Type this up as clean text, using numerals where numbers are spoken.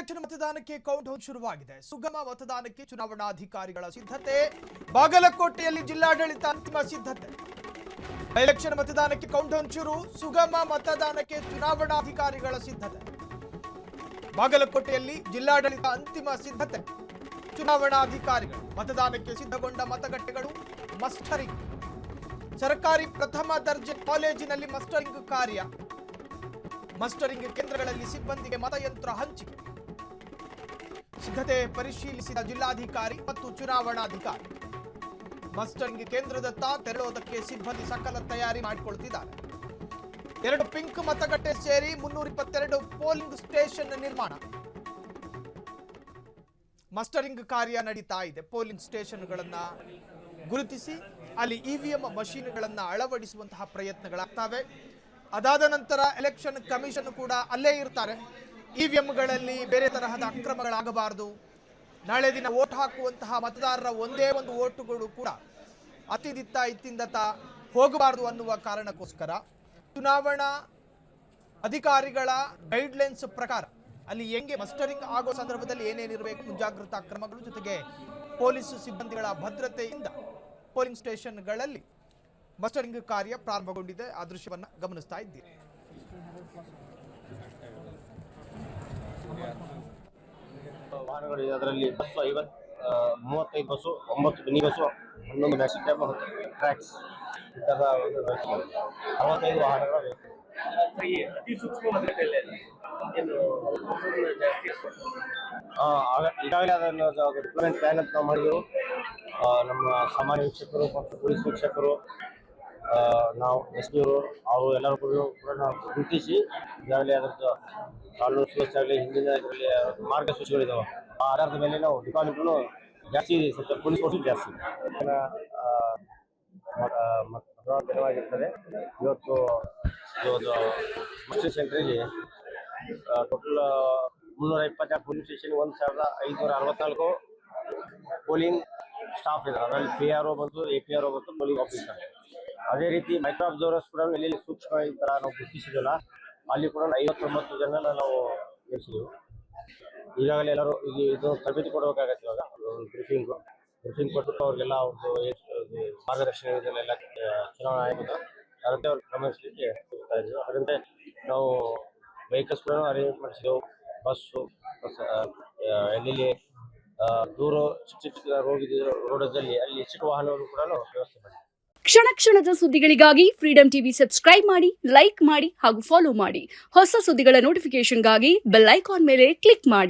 Election ಮತದಾನಕ್ಕೆ count down ಶುರುವಾಗಿದೆ. ಸುಗಮ ಮತದಾನಕ್ಕೆ ಚುನಾವಣಾಧಿಕಾರಿಗಳ ಸಿದ್ಧತೆ. ಬಾಗಲಕೋಟೆಯಲ್ಲಿ ಜಿಲ್ಲಾಡಳಿತ ಅಂತಿಮ ಸಿದ್ಧತೆ. ಎಲೆಕ್ಷನ್ ಮತದಾನಕ್ಕೆ ಕೌಂಟ್ ಡೌನ್ ಶುರು. ಸುಗಮ ಮತದಾನಕ್ಕೆ ಚುನಾವಣಾಧಿಕಾರಿಗಳ ಸಿದ್ಧತೆ. ಬಾಗಲಕೋಟೆಯಲ್ಲಿ ಜಿಲ್ಲಾಡಳಿತ ಅಂತಿಮ ಸಿದ್ಧತೆ. ಚುನಾವಣಾಧಿಕಾರಿಗಳು ಮತದಾನಕ್ಕೆ ಸಿದ್ಧಗೊಂಡ ಮತಗಟ್ಟೆಗಳು ಮಸ್ಟರಿಂಗ್. ಸರ್ಕಾರಿ ಪ್ರಥಮ ದರ್ಜೆ ಕಾಲೇಜಿನಲ್ಲಿ ಮಸ್ಟರಿಂಗ್ ಕಾರ್ಯ. ಮಸ್ಟರಿಂಗ್ ಕೇಂದ್ರಗಳಲ್ಲಿ ಸಿಬ್ಬಂದಿಗೆ ಮತಯಂತ್ರ ಹಂಚಿಕೆ. ಸಿದ್ಧತೆ ಪರಿಶೀಲಿಸಿದ ಜಿಲ್ಲಾಧಿಕಾರಿ ಮತ್ತು ಚುನಾವಣಾಧಿಕಾರಿ. ಮಸ್ಟರಿಂಗ್ ಕೇಂದ್ರದತ್ತ ತೆರಳೋದಕ್ಕೆ ಸಿಬ್ಬಂದಿ ಸಕಲ ತಯಾರಿ ಮಾಡಿಕೊಳ್ಳುತ್ತಿದ್ದಾರೆ. 2 ಪಿಂಕ್ ಮತಗಟ್ಟೆ ಸೇರಿ 322 ಪೋಲಿಂಗ್ ಸ್ಟೇಷನ್ ನಿರ್ಮಾಣ. ಮಸ್ಟರಿಂಗ್ ಕಾರ್ಯ ನಡೀತಾ ಇದೆ. ಪೋಲಿಂಗ್ ಸ್ಟೇಷನ್ಗಳನ್ನ ಗುರುತಿಸಿ ಅಲ್ಲಿ ಇವಿಎಂ ಮಷೀನ್ಗಳನ್ನ ಅಳವಡಿಸುವಂತಹ ಪ್ರಯತ್ನಗಳಾಗ್ತವೆ. ಅದಾದ ನಂತರ ಎಲೆಕ್ಷನ್ ಕಮಿಷನ್ ಕೂಡ ಅಲ್ಲೇ ಇರ್ತಾರೆ. ಇವಿಎಂಗಳಲ್ಲಿ ಬೇರೆ ತರಹದ ಅಕ್ರಮಗಳಾಗಬಾರದು. ನಾಳೆ ದಿನ ವೋಟ್ ಹಾಕುವಂತಹ ಮತದಾರರ ಒಂದೇ ಒಂದು ವೋಟುಗಳು ಕೂಡ ಅತಿದಿತ್ತ ಇತ್ತಿಂದತ ಹೋಗಬಾರದು ಅನ್ನುವ ಕಾರಣಕ್ಕೋಸ್ಕರ ಚುನಾವಣಾ ಅಧಿಕಾರಿಗಳ ಗೈಡ್ಲೈನ್ಸ್ ಪ್ರಕಾರ ಅಲ್ಲಿ ಹೆಂಗೆ ಮಸ್ಟರಿಂಗ್ ಆಗೋ ಸಂದರ್ಭದಲ್ಲಿ ಏನೇನಿರಬೇಕು, ಮುಂಜಾಗ್ರತಾ ಕ್ರಮಗಳು, ಜೊತೆಗೆ ಪೊಲೀಸ್ ಸಿಬ್ಬಂದಿಗಳ ಭದ್ರತೆಯಿಂದ ಪೋಲಿಂಗ್ ಸ್ಟೇಷನ್ಗಳಲ್ಲಿ ಮಸ್ಟರಿಂಗ್ ಕಾರ್ಯ ಪ್ರಾರಂಭಗೊಂಡಿದೆ. ಆ ದೃಶ್ಯವನ್ನು ಗಮನಿಸ್ತಾ ಇದ್ದೀರಿ. ವಾಹನಗಳು ಅದರಲ್ಲಿ bus 35 bus, 9 mini bus, 11 maxi cab, Trax ಇಂತಹ ಒಂದು 65 ವಾಹನಗಳು. ಅತಿ ಸೂಕ್ಷ್ಮ ಮತಗಟ್ಟೆಯಲ್ಲಿ ಈಗಾಗಲೇ ಅದನ್ನು ಡಿಪ್ಲೊಮೆಂಟ್ ಪ್ಲಾನ್ ಅಂತ ನಾವು ಮಾಡಿದೆವು. ನಮ್ಮ ಸಾಮಾನ್ಯ ವೀಕ್ಷಕರು ಮತ್ತು ಪೊಲೀಸ್ ವೀಕ್ಷಕರು, ನಾವು ಎಸ್ ಪಿಯವರು, ಅವರು ಎಲ್ಲರೂ ಕೂಡ ನಾವು ಗುರುತಿಸಿ ಈಗಾಗಲೇ ಅದರದ್ದು ಕಾನೂನು ಸುವ್ಯವಸ್ಥೆ ಆಗಲಿ, ಹಿಂದಿನ ಇದರಲ್ಲಿ ಮಾರ್ಗಸೂಚಿಗಳಿದ್ದಾವೆ. ಆ ಆಧಾರದ ಮೇಲೆ ನಾವು ಡಿಪಾರ್ಟ್ಮೆಂಟ್ಗಳು ಜಾಸ್ತಿ ಪೊಲೀಸ್ ಫೋರ್ಸು ಜಾಸ್ತಿ ಮತದಾನ ದಿನವಾಗಿರ್ತದೆ. ಇವತ್ತು ಮಸ್ಟರಿಂಗ್ ಸೆಂಟ್ರಲ್ಲಿ total 326 polling station, 1564 polling staff ಇದ್ದಾರೆ. ಅದರಲ್ಲಿ PRO ಬಂತು, APRO ಬಂತು, ಪೋಲಿಂಗ್ ಆಫೀಸರ್. ಅದೇ ರೀತಿ ಮೈಕ್ರೋ ಅಬ್ಸರ್ವರ್ಸ್ ಕೂಡ ಎಲ್ಲೆಲ್ಲಿ ಸೂಕ್ಷ್ಮ ಈ ಥರ ನಾವು ಗುರುತಿಸಿದ್ವಲ್ಲ, ಅಲ್ಲಿ ಕೂಡ 59 ಜನ ನಾವು ನಿಲ್ಲಿಸಿದ್ವು. ಈಗಾಗಲೇ ಎಲ್ಲರೂ ಇದು ತರಬೇತಿ ಕೊಡಬೇಕಾಗತ್ತೆ. ಇವಾಗ ಬ್ರೀಫಿಂಗ್ ಕೊಟ್ಟು ಅವ್ರಿಗೆಲ್ಲ ಒಂದು ಮಾರ್ಗದರ್ಶನ ಇದನ್ನೆಲ್ಲ ಚುನಾವಣಾ ಆಯೋಗದ ಅದರಂತೆ ಅವ್ರು ಗಮನಿಸಲಿಕ್ಕೆ ಹೋಗ್ತಾ ಇದ್ವಿ. ಅದರಂತೆ ನಾವು ವೆಹಿಕಲ್ಸ್ ಕೂಡ ಅರೇಂಜ್ ಮಾಡಿಸಿದೆವು. ಬಸ್ಸು, ಎಲ್ಲೆಲ್ಲಿ ದೂರ ಚಿಕ್ಕ ರೋಡಲ್ಲಿ ಅಲ್ಲಿ ಚಿಕ್ಕ ವಾಹನಗಳು ಕೂಡ ವ್ಯವಸ್ಥೆ ಮಾಡಿದ್ವಿ. ಕ್ಷಣ ಕ್ಷಣದ ಸುದ್ದಿಗಳಿಗಾಗಿ ಫ್ರೀಡಂ ಟಿವಿ ಸಬ್ಸ್ಕ್ರೈಬ್ ಮಾಡಿ, ಲೈಕ್ ಮಾಡಿ ಹಾಗೂ ಫಾಲೋ ಮಾಡಿ. ಹೊಸ ಸುದ್ದಿಗಳ ನೋಟಿಫಿಕೇಶನ್ಗಾಗಿ ಬೆಲ್ ಐಕಾನ್ ಮೇಲೆ ಕ್ಲಿಕ್ ಮಾಡಿ.